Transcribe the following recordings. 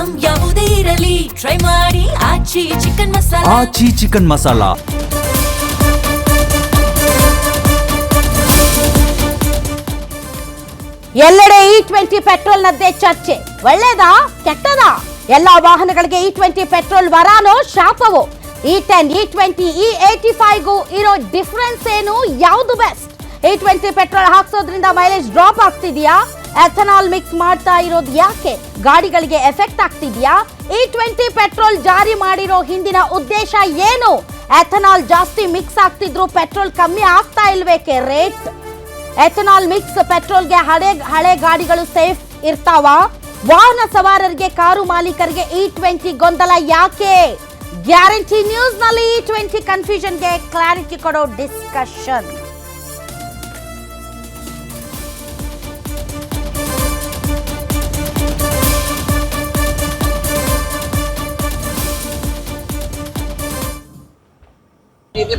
Item ಯಾವುದೇ ಇರಲಿ try ಮಾಡಿ ಆಚಿ ಚಿಕನ್ ಮಸಾಲಾ. ಆಚಿ ಚಿಕನ್ ಮಸಾಲಾ. ಎಲ್ಲೆಡೆ E20 ಪೆಟ್ರೋಲ್ ನದ್ದೇ ಚರ್ಚೆ. ಒಳ್ಳೇದಾ ಕೆಟ್ಟದಾ? ಎಲ್ಲ ವಾಹನಗಳಿಗೆ E20 ಪೆಟ್ರೋಲ್ ವರಾನೋ ಶಾಪವೋ? E10, E20, E85ಗೂ ಇರೋ ಡಿಫರೆನ್ಸ್ ಏನು? ಯಾವುದು ಬೆಸ್ಟ್? E20 ಪೆಟ್ರೋಲ್ ಹಾಕ್ಸೋದ್ರಿಂದ ಮೈಲೇಜ್ ಡ್ರಾಪ್ ಆಗ್ತಿದೆಯಾ? ಎಥನಾಲ್ ಮಿಕ್ಸ್ ಮಾಡ್ತಾ ಇರೋದು ಯಾಕೆ? ಗಾಡಿಗಳಿಗೆ ಎಫೆಕ್ಟ್ ಆಗ್ತಿದೆಯಾ? E20 ಪೆಟ್ರೋಲ್ ಜಾರಿ ಮಾಡಿರೋ ಹಿಂದಿನ ಉದ್ದೇಶ ಏನು? ಎಥನಾಲ್ ಜಾಸ್ತಿ ಮಿಕ್ಸ್ ಆಗ್ತಿದ್ರು ಪೆಟ್ರೋಲ್ ಕಮ್ಮಿ ಆಗ್ತಾ ಇಲ್ವೇಕೆ ರೇಟ್? ಎಥನಾಲ್ ಮಿಕ್ಸ್ ಪೆಟ್ರೋಲ್ಗೆ ಹಳೆ ಗಾಡಿಗಳು ಸೇಫ್ ಇರ್ತಾವ? ವಾಹನ ಸವಾರರಿಗೆ, ಕಾರು ಮಾಲೀಕರಿಗೆ E20 ಗೊಂದಲ ಯಾಕೆ? ಗ್ಯಾರಂಟಿ ನ್ಯೂಸ್ ನಲ್ಲಿ E20 ಕನ್ಫ್ಯೂಷನ್ಗೆ ಕ್ಲಾರಿಟಿ ಕೊಡೋ ಡಿಸ್ಕಷನ್.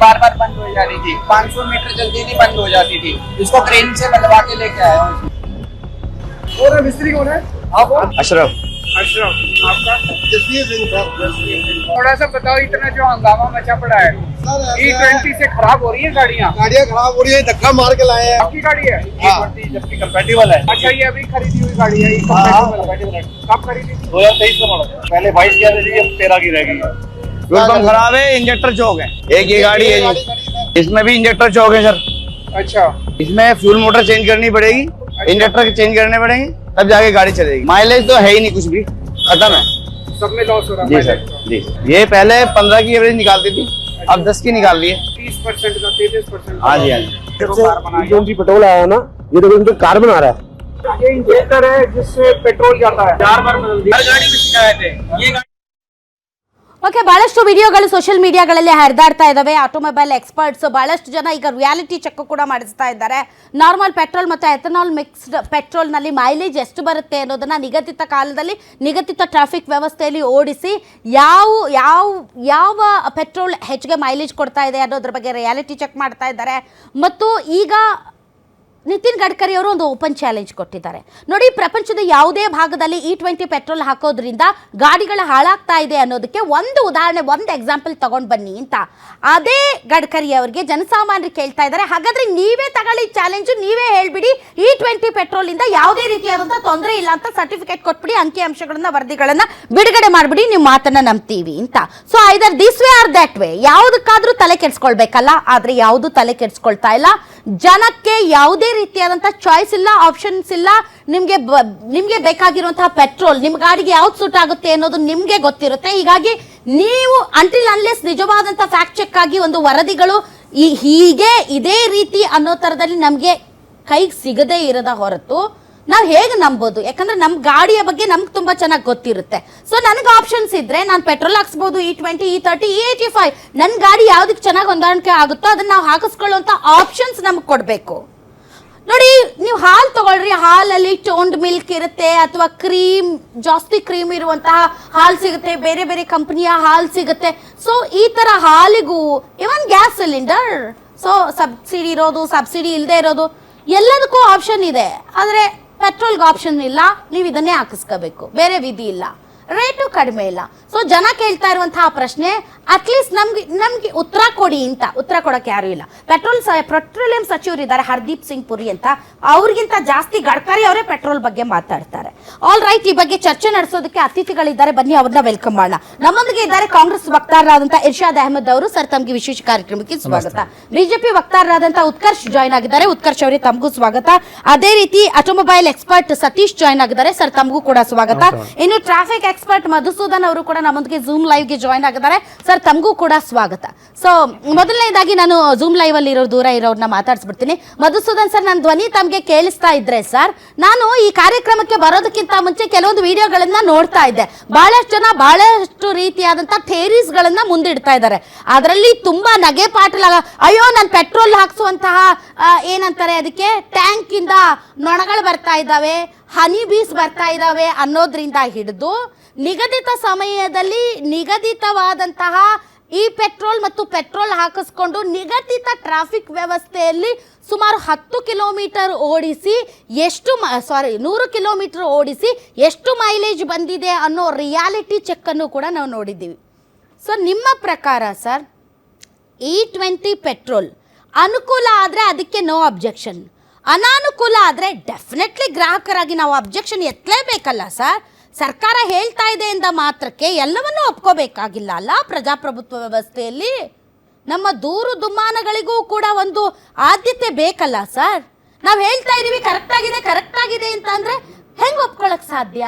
बार बार बंद हो जा रही थी, 500 मीटर चलती थी बंद हो जाती थी, इसको क्रेन से बंधवा के लेके आया हूँ। और मिस्त्री कौन है? आप? अशरफ। अशरफ, आपका? जसवीर सिंह साहब। थोड़ा सा बताओ, इतना जो हंगामा मचा पड़ा है, E20 से खराब हो रही है गाड़ियाँ खराब हो रही है, धक्का मार के लाए हैं। आपकी गाड़ी है E20 जबकि कंपैटिबल है? अच्छा, ये अभी खरीदी हुई गाड़ी है कंपैटिबल? कब खरीदी थी? 2023 का मॉडल। पहले 22 की आती थी, अब 13 की रहेगी। फ्यूल पंप खराब है, इंजेक्टर चौक है। एक ये गाड़ी है जी, इसमें भी इंजेक्टर चौक है सर। अच्छा, इसमें फ्यूल मोटर चेंज करनी पड़ेगी, इंजेक्टर चेंज करने पड़ेंगे, तब जाके गाड़ी चलेगी। माइलेज तो है ही नहीं, कुछ भी खत्म है, सब में लॉस हो रहा है जी सर जी। ये पहले 15 की एवरेज निकालती थी, अब 10 की निकाल ली है। 30% का 33%। हाँ जी हाँ जी। पेट्रोल आया ना, ये देखो इनका कार बना रहा है। ये इंजेक्टर है जिससे पेट्रोल जाता है, 4 बार बदल दिया। हर गाड़ी में शिकायत है ये। ಓಕೆ, ಬಹಳಷ್ಟು ವಿಡಿಯೋಗಳು ಸೋಷಿಯಲ್ ಮೀಡಿಯಾಗಳಲ್ಲಿ ಹರಿದಾಡ್ತಾ ಇದ್ದಾವೆ. ಆಟೋಮೊಬೈಲ್ ಎಕ್ಸ್ಪರ್ಟ್ಸ್ ಬಹಳಷ್ಟು ಜನ ಈಗ ರಿಯಾಲಿಟಿ ಚೆಕ್ ಕೂಡ ಮಾಡಿಸ್ತಾ ಇದ್ದಾರೆ. ನಾರ್ಮಲ್ ಪೆಟ್ರೋಲ್ ಮತ್ತು ಎಥನಾಲ್ ಮಿಕ್ಸ್ಡ್ ಪೆಟ್ರೋಲ್ನಲ್ಲಿ ಮೈಲೇಜ್ ಎಷ್ಟು ಬರುತ್ತೆ ಅನ್ನೋದನ್ನು ನಿಗದಿತ ಕಾಲದಲ್ಲಿ ನಿಗದಿತ ಟ್ರಾಫಿಕ್ ವ್ಯವಸ್ಥೆಯಲ್ಲಿ ಓಡಿಸಿ ಯಾವ ಪೆಟ್ರೋಲ್ ಹೆಚ್ಚಿಗೆ ಮೈಲೇಜ್ ಕೊಡ್ತಾ ಇದೆ ಅನ್ನೋದ್ರ ಬಗ್ಗೆ ರಿಯಾಲಿಟಿ ಚೆಕ್ ಮಾಡ್ತಾ ಇದ್ದಾರೆ. ಮತ್ತು ಈಗ ನಿತಿನ್ ಗಡ್ಕರಿ ಅವರು ಒಂದು ಓಪನ್ ಚಾಲೆಂಜ್ ಕೊಟ್ಟಿದ್ದಾರೆ. ನೋಡಿ, ಪ್ರಪಂಚದ ಯಾವುದೇ ಭಾಗದಲ್ಲಿ E20 ಪೆಟ್ರೋಲ್ ಹಾಕೋದ್ರಿಂದ ಗಾಡಿಗಳು ಹಾಳಾಗ್ತಾ ಇದೆ ಅನ್ನೋದಕ್ಕೆ ಒಂದು ಉದಾಹರಣೆ, ಒಂದು ಎಕ್ಸಾಂಪಲ್ ತಗೊಂಡು ಬನ್ನಿ ಅಂತ. ಅದೇ ಗಡ್ಕರಿ ಅವರಿಗೆ ಜನಸಾಮಾನ್ಯರು ಕೇಳ್ತಾ ಇದ್ದಾರೆ, ಹಾಗಾದ್ರೆ ನೀವೇ ತಗೊಳ್ಳಿ ಚಾಲೆಂಜ್, ನೀವೇ ಹೇಳ್ಬಿಡಿ E20 ಪೆಟ್ರೋಲ್ ಇಂದ ಯಾವುದೇ ರೀತಿಯಾದಂತಹ ತೊಂದರೆ ಇಲ್ಲ ಅಂತ ಸರ್ಟಿಫಿಕೇಟ್ ಕೊಟ್ಬಿಡಿ, ಅಂಕಿ ಅಂಶಗಳನ್ನ ವರದಿಗಳನ್ನ ಬಿಡುಗಡೆ ಮಾಡ್ಬಿಡಿ, ನೀವು ಮಾತನ್ನ ನಂಬ್ತೀವಿ ಅಂತ. So either this way or that way, ಯಾವುದಕ್ಕಾದ್ರೂ ತಲೆ ಕೆಡ್ಸ್ಕೊಳ್ಬೇಕಲ್ಲ, ಆದ್ರೆ ಯಾವುದು ತಲೆ ಕೆಡ್ಸ್ಕೊಳ್ತಾ ಇಲ್ಲ. ಜನಕ್ಕೆ ಯಾವುದೇ ರೀತಿಯಾದಂತಹ ಚಾಯ್ಸ್ ಇಲ್ಲ, ಆಪ್ಷನ್ಸ್ ಇಲ್ಲ. ನಿಮ್ಗೆ ಬೇಕಾಗಿರುವಂತಹ ಪೆಟ್ರೋಲ್ ನಿಮ್ಮ ಗಾಡಿಗೆ ಯಾವ್ದು ಸೂಟ್ ಆಗುತ್ತೆ ಅನ್ನೋದು ನಿಮ್ಗೆ ಗೊತ್ತಿರುತ್ತೆ. ಹೀಗಾಗಿ ನೀವು ಅಂಟಿಲ್ ಅನ್ಲೆಸ್ ನಿಜವಾದಂತಹ ಫ್ಯಾಕ್ಟ್ ಚೆಕ್ ಆಗಿ ಒಂದು ವರದಿಗಳು ಹೀಗೆ ಇದೇ ರೀತಿ ಅನ್ನೋ ತರದಲ್ಲಿ ನಮ್ಗೆ ಕೈಗೆ ಸಿಗದೇ ಇರದ ಹೊರತು ನಾವು ಹೇಗೆ ನಂಬೋದು? ಯಾಕಂದ್ರೆ ನಮ್ಮ ಗಾಡಿಯ ಬಗ್ಗೆ ನಮ್ಗೆ ತುಂಬಾ ಚೆನ್ನಾಗಿ ಗೊತ್ತಿರುತ್ತೆ. ಸೊ ನನಗೆ ಆಪ್ಷನ್ಸ್ ಇದ್ರೆ ನಾನು ಪೆಟ್ರೋಲ್ ಹಾಕ್ಸ್ಬೋದು, E20, E30, E85, ನನ್ನ ಗಾಡಿ ಯಾವ್ದಕ್ಕೆ ಚೆನ್ನಾಗಿ ಹೊಂದಾಣಿಕೆ ಆಗುತ್ತೋ ಅದನ್ನ ನಾವು ಹಾಕಿಸ್ಕೊಳ್ಳುವಂತ ಆಪ್ಷನ್ಸ್ ನಮ್ಗೆ ಕೊಡಬೇಕು. ನೋಡಿ, ನೀವು ಹಾಲು ತಗೊಳ್ರಿ, ಹಾಲಲ್ಲಿ ಟೋನ್ಡ್ ಮಿಲ್ಕ್ ಇರುತ್ತೆ ಅಥವಾ ಜಾಸ್ತಿ ಕ್ರೀಮ್ ಇರುವಂತಹ ಹಾಲು ಸಿಗುತ್ತೆ, ಬೇರೆ ಬೇರೆ ಕಂಪನಿಯ ಹಾಲು ಸಿಗುತ್ತೆ. ಸೊ ಈ ತರ ಹಾಲಿಗೂ ಇವನ್ ಗ್ಯಾಸ್ ಸಿಲಿಂಡರ್, ಸೊ ಸಬ್ಸಿಡಿ ಇರೋದು, ಸಬ್ಸಿಡಿ ಇಲ್ಲದೆ ಇರೋದು, ಎಲ್ಲದಕ್ಕೂ ಆಪ್ಷನ್ ಇದೆ. ಆದರೆ ಪೆಟ್ರೋಲ್ಗೆ ಆಪ್ಷನ್ ಇಲ್ಲ, ನೀವು ಇದನ್ನೇ ಹಾಕಿಸ್ಕೋಬೇಕು, ಬೇರೆ ವಿಧಿ ಇಲ್ಲ, ರೇಟು ಕಡಿಮೆ ಇಲ್ಲ. ಸೊ ಜನ ಕೇಳ್ತಾ ಇರುವಂತಹ ಪ್ರಶ್ನೆ, ಅಟ್ಲೀಸ್ಟ್ ನಮ್ಗೆ ಉತ್ತರ ಕೊಡಿ ಅಂತ. ಉತ್ತರ ಕೊಡಕ್ಕೆ ಯಾರು ಇಲ್ಲ. ಪೆಟ್ರೋಲಿಯಂ ಸಚಿವರು ಇದ್ದಾರೆ ಹರ್ದೀಪ್ ಸಿಂಗ್ ಪುರಿ ಅಂತ, ಅವ್ರಿಗಿಂತ ಜಾಸ್ತಿ ಗಡ್ಕರಿ ಅವರೇ ಪೆಟ್ರೋಲ್ ಬಗ್ಗೆ ಮಾತಾಡ್ತಾರೆ. ಆಲ್ ರೈಟ್, ಈ ಬಗ್ಗೆ ಚರ್ಚೆ ನಡೆಸೋದಕ್ಕೆ ಅತಿಥಿಗಳಿದ್ದಾರೆ, ಬನ್ನಿ ಅವ್ರನ್ನ ವೆಲ್ಕಮ್ ಮಾಡೋಣ. ನಮ್ಮೊಂದಿಗೆ ಇದ್ದಾರೆ ಕಾಂಗ್ರೆಸ್ ವಕ್ತಾರರಾದಂತಹ ಇರ್ಷಾದ್ ಅಹಮದ್ ಅವರು. ಸರ್, ತಮಗೆ ವಿಶೇಷ ಕಾರ್ಯಕ್ರಮಕ್ಕೆ ಸ್ವಾಗತ. ಬಿಜೆಪಿ ವಕ್ತಾರರಾದಂತಹ ಉತ್ಕರ್ಷ್ ಜಾಯ್ನ್ ಆಗಿದ್ದಾರೆ. ಉತ್ಕರ್ಷ್ ಅವರೇ, ತಮಗೂ ಸ್ವಾಗತ. ಅದೇ ರೀತಿ ಆಟೋಮೊಬೈಲ್ ಎಕ್ಸ್ಪರ್ಟ್ ಸತೀಶ್ ಜಾಯ್ನ್ ಆಗಿದ್ದಾರೆ. ಸರ್, ತಮಗೂ ಕೂಡ ಸ್ವಾಗತ. ಇನ್ನು ಟ್ರಾಫಿಕ್ ಎಕ್ಸ್ಪರ್ಟ್ ಮಧುಸೂದನ್ ಅವರು ಕೂಡ ನಮ್ಮೊಂದಿಗೆ ಝೂಮ್ ಲೈವ್ ಗೆ ಜಾಯ್ನ್ ಆಗಿದ್ದಾರೆ. ಸರ್, ತಮಗೂ ಕೂಡ ಸ್ವಾಗತ. ಸೊ ಮೊದಲನೇದಾಗಿ ನಾನು ಝೂಮ್ ಲೈವ್ ಅಲ್ಲಿ ದೂರ ಇರೋರನ್ನ ಮಾತಾಡ್ಸ್ಬಿಡ್ತೀನಿ. ಮಧುಸೂದನ್ ಸರ್, ನನ್ನ ಧ್ವನಿ ತಮಗೆ ಕೇಳಿಸ್ತಾ ಇದ್ರೆ ಸರ್, ನಾನು ಈ ಕಾರ್ಯಕ್ರಮಕ್ಕೆ ಬರೋದಕ್ಕಿಂತ ಮುಂಚೆ ಕೆಲವೊಂದು ವಿಡಿಯೋಗಳನ್ನ ನೋಡ್ತಾ ಇದ್ದೆ. ಬಹಳಷ್ಟು ಜನ ಬಹಳಷ್ಟು ರೀತಿಯಾದಂತಹ ಥೇರೀಸ್ ಗಳನ್ನ ಮುಂದಿಡ್ತಾ ಇದ್ದಾರೆ. ಅದರಲ್ಲಿ ತುಂಬಾ ನಗೆ ಪಾಟಲ, ಅಯ್ಯೋ ನಾನು ಪೆಟ್ರೋಲ್ ಹಾಕ್ಸುವಂತಹ ಏನಂತಾರೆ ಅದಕ್ಕೆ, ಟ್ಯಾಂಕ್ ಇಂದ ನೊಣಗಳು ಬರ್ತಾ ಇದ್ದಾವೆ, ಹನಿ ಬೀಸ್ ಬರ್ತಾ ಇದ್ದಾವೆ ಅನ್ನೋದ್ರಿಂದ ಹಿಡಿದು ನಿಗದಿತ ಸಮಯದಲ್ಲಿ ನಿಗದಿತವಾದಂತಹ ಈ ಪೆಟ್ರೋಲ್ ಮತ್ತು ಪೆಟ್ರೋಲ್ ಹಾಕಿಸ್ಕೊಂಡು ನಿಗದಿತ ಟ್ರಾಫಿಕ್ ವ್ಯವಸ್ಥೆಯಲ್ಲಿ ಸುಮಾರು 10 ಕಿಲೋಮೀಟರ್ ಓಡಿಸಿ 100 ಕಿಲೋಮೀಟರ್ ಓಡಿಸಿ ಎಷ್ಟು ಮೈಲೇಜ್ ಬಂದಿದೆ ಅನ್ನೋ ರಿಯಾಲಿಟಿ ಚೆಕ್ಕನ್ನು ಕೂಡ ನಾವು ನೋಡಿದ್ದೀವಿ. ಸೊ ನಿಮ್ಮ ಪ್ರಕಾರ ಸರ್ E20 ಪೆಟ್ರೋಲ್ ಅನುಕೂಲ ಆದರೆ ಅದಕ್ಕೆ ನೋ ಅಬ್ಜೆಕ್ಷನ್, ಅನಾನುಕೂಲ ಆದರೆ ಡೆಫಿನೆಟ್ಲಿ ಗ್ರಾಹಕರಾಗಿ ನಾವು ಅಬ್ಜೆಕ್ಷನ್ ಎತ್ತಲೇಬೇಕಲ್ಲ ಸರ್. ಸರ್ಕಾರ ಹೇಳ್ತಾ ಇದೆ ಎಂದ ಮಾತ್ರಕ್ಕೆ ಎಲ್ಲವನ್ನೂ ಒಪ್ಕೋಬೇಕಾಗಿಲ್ಲ ಅಲ್ಲ. ಪ್ರಜಾಪ್ರಭುತ್ವ ವ್ಯವಸ್ಥೆಯಲ್ಲಿ ನಮ್ಮ ದೂರು ದುಮ್ಮಾನಗಳಿಗೂ ಕೂಡ ಒಂದು ಆದ್ಯತೆ ಬೇಕಲ್ಲ ಸರ್. ನಾವು ಹೇಳ್ತಾ ಇದ್ದೀವಿ ಕರೆಕ್ಟ್ ಆಗಿದೆ ಅಂತ ಅಂದರೆ ಹೆಂಗೆ ಒಪ್ಕೊಳ್ಳೋಕೆ ಸಾಧ್ಯ?